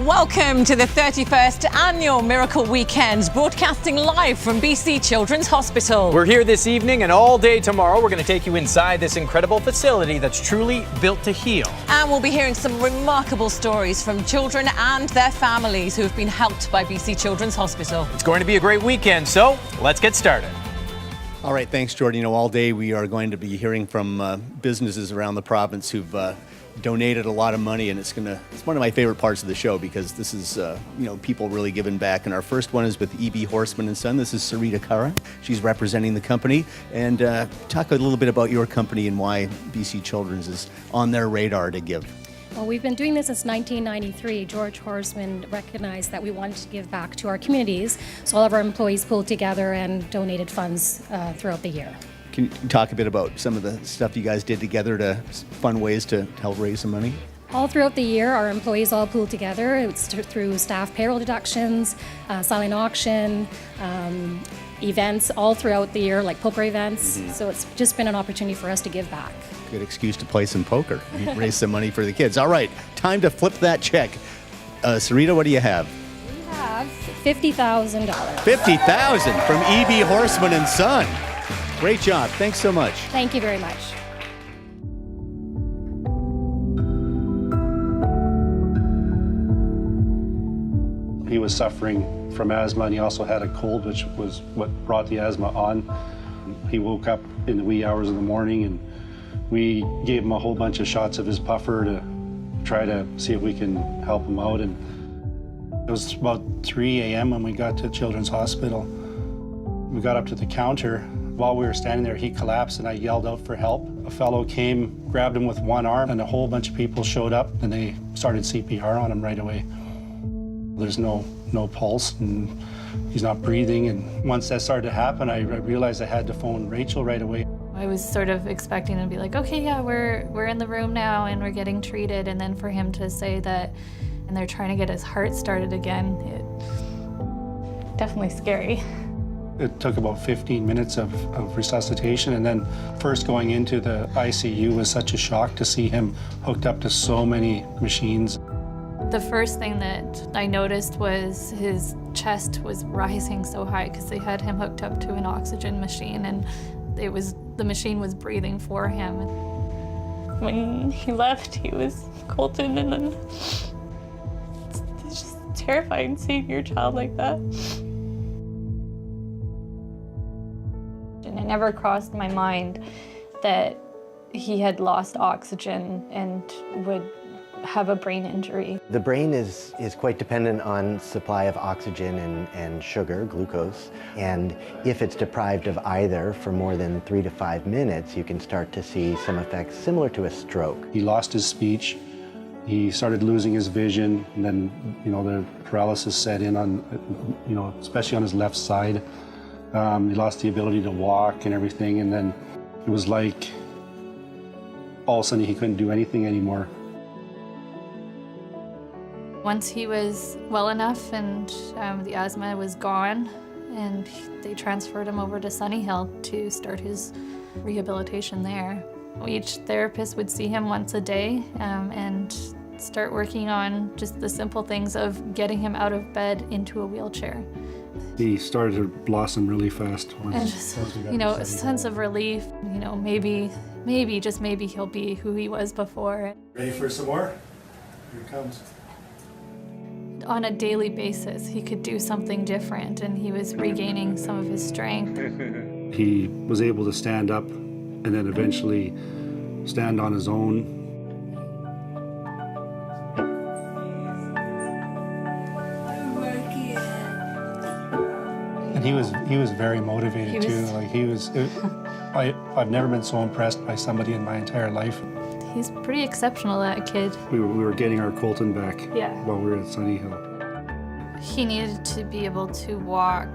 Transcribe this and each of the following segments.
Welcome to the 31st Annual Miracle Weekend, broadcasting live from BC Children's Hospital. We're here this evening and all day tomorrow. We're going to take you inside this incredible facility that's truly built to heal. And we'll be hearing some remarkable stories from children and their families who have been helped by BC Children's Hospital. It's going to be a great weekend, so let's get started. All right, thanks, Jordan. You know, all day we are going to be hearing from businesses around the province who've donated a lot of money, and it's one of my favorite parts of the show because this is people really giving back. And our first one is with Horsman Son. This is Sarita Kara. She's representing the company, and talk a little bit about your company and why BC Children's is on their radar to give. Well, we've been doing this since 1993. George Horsman recognized that we wanted to give back to our communities, so all of our employees pulled together and donated funds throughout the year. Can you talk a bit about some of the stuff you guys did together to fun ways to help raise some money? All throughout the year, our employees all pulled together. It's through staff payroll deductions, silent auction, events all throughout the year, like poker events. Mm-hmm. So it's just been an opportunity for us to give back. Good excuse to play some poker and raise some money for the kids. All right, time to flip that check. Sarita, what do you have? We have $50,000. $50,000 from Horsman Son. Great job. Thanks so much. Thank you very much. He was suffering from asthma, and he also had a cold, which was what brought the asthma on. He woke up in the wee hours of the morning, and we gave him a whole bunch of shots of his puffer to try to see if we can help him out. And it was about 3 a.m. when we got to Children's Hospital. We got up to the counter. While we were standing there, he collapsed, and I yelled out for help. A fellow came, grabbed him with one arm, and a whole bunch of people showed up, and they started CPR on him right away. There's no pulse, and he's not breathing. And once that started to happen, I realized I had to phone Rachel right away. I was sort of expecting to be like, okay, yeah, we're in the room now, and we're getting treated. And then for him to say that, and they're trying to get his heart started again, it definitely scary. It took about 15 minutes of resuscitation, and then first going into the ICU was such a shock to see him hooked up to so many machines. The first thing that I noticed was his chest was rising so high because they had him hooked up to an oxygen machine, and the machine was breathing for him. When he left, he was Colton, and then it's just terrifying seeing your child like that. It never crossed my mind that he had lost oxygen and would have a brain injury. The brain is quite dependent on supply of oxygen and sugar, glucose, and if it's deprived of either for more than 3 to 5 minutes, you can start to see some effects similar to a stroke. He lost his speech, he started losing his vision, and then the paralysis set in on, especially on his left side. He lost the ability to walk and everything, and then it was like all of a sudden he couldn't do anything anymore. Once he was well enough and the asthma was gone, and they transferred him over to Sunny Hill to start his rehabilitation there. Each therapist would see him once a day and start working on just the simple things of getting him out of bed into a wheelchair. He started to blossom really fast. And just, a sense of relief, maybe, just maybe he'll be who he was before. Ready for some more? Here it comes. On a daily basis, he could do something different, and he was regaining some of his strength. He was able to stand up and then eventually stand on his own. And he was very motivated too. I've never been so impressed by somebody in my entire life. He's pretty exceptional, that kid. We were getting our Colton back while we were at Sunny Hill. He needed to be able to walk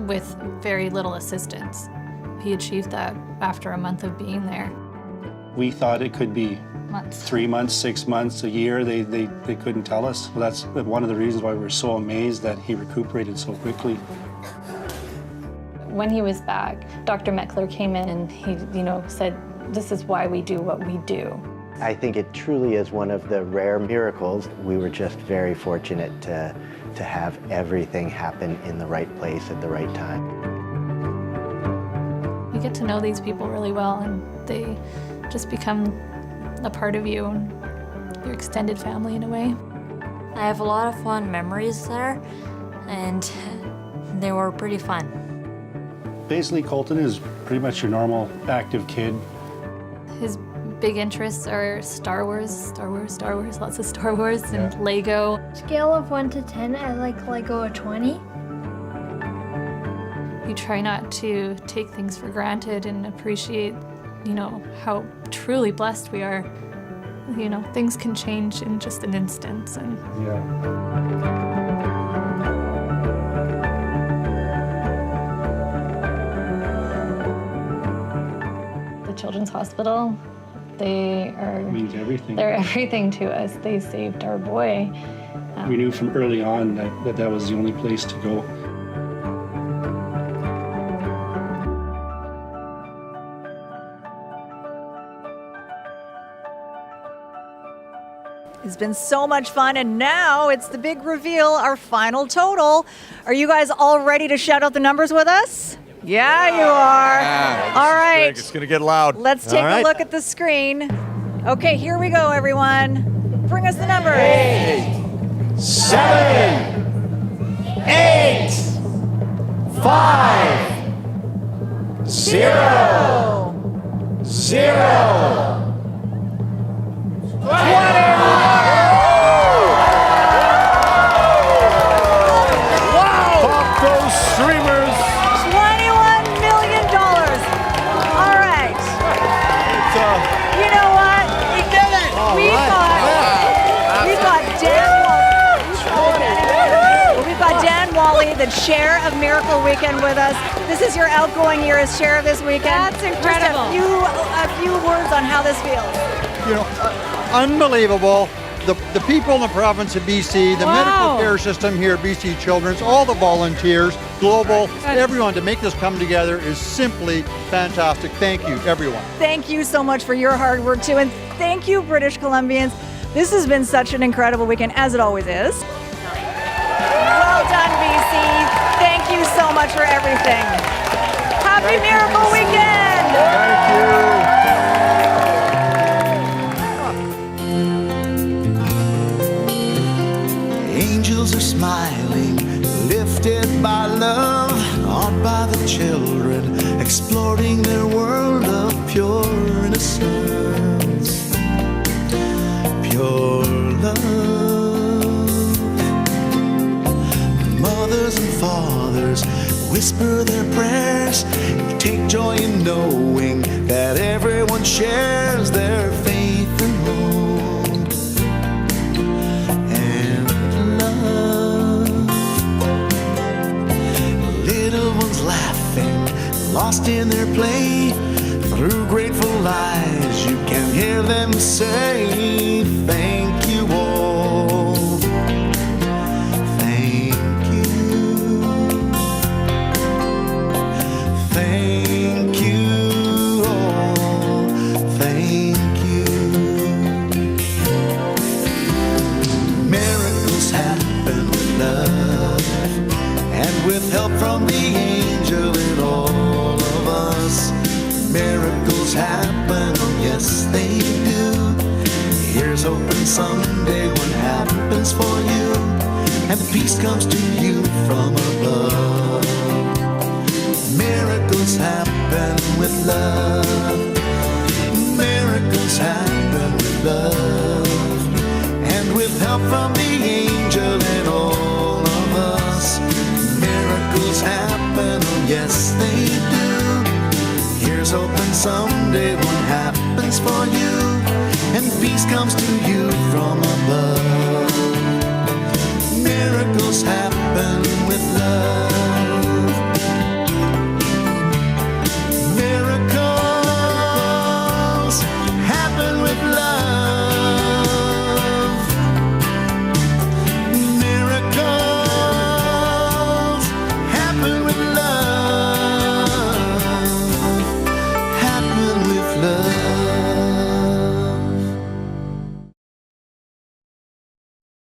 with very little assistance. He achieved that after a month of being there. We thought it could be months. 3 months, 6 months, a year. They couldn't tell us. Well, that's one of the reasons why we were so amazed that he recuperated so quickly. When he was back, Dr. Meckler came in and he, said, this is why we do what we do. I think it truly is one of the rare miracles. We were just very fortunate to have everything happen in the right place at the right time. You get to know these people really well, and they just become a part of you and your extended family in a way. I have a lot of fond memories there, and they were pretty fun. Basically, Colton is pretty much your normal active kid. His big interests are Star Wars, lots of Star Wars, and Lego. Scale of 1 to 10, I like Lego a 20. You try not to take things for granted and appreciate, how truly blessed we are. Things can change in just an instant. And the Children's Hospital, Means everything. they're everything to us. They saved our boy. We knew from early on that was the only place to go. It's been so much fun, and now it's the big reveal, our final total. Are you guys all ready to shout out the numbers with us? Yeah, you are. All right. It's going to get loud. Let's take a look at the screen. Okay, here we go, everyone. Bring us the numbers. 7, 8, 5, 0, 0. 20! Wow! Pop those streamers! $21 million. All right. You know what? We did it. We've got Dan Wally, the chair of Miracle Weekend, with us. This is your outgoing year as chair of this weekend. That's incredible. Just a few words on how this feels. Unbelievable. The people in the province of BC, the medical care system here at BC Children's, all the volunteers, global, everyone, to make this come together is simply fantastic. Thank you, everyone. Thank you so much for your hard work, too. And thank you, British Columbians. This has been such an incredible weekend, as it always is. Well done, BC. Thank you so much for everything. Happy Miracle Weekend! Thank you. Angels are smiling, lifted by love, awed by the children, exploring their world of pure innocence, pure love. Mothers and fathers whisper their prayers, take joy in knowing that everyone shares their faith and hope. Lost in their play, through grateful eyes, you can hear them say, thank you all, thank you, thank you all, thank you. Miracles happen with love, and with help from the angel in all. Miracles happen, oh yes they do. Here's hoping someday one happens for you, and peace comes to you from above. Miracles happen with love. Miracles happen with love, and with help from the angel and all of us. Miracles happen, oh yes they do. Here's hoping someday one happens for you, and peace comes to you from above. Miracles happen with love.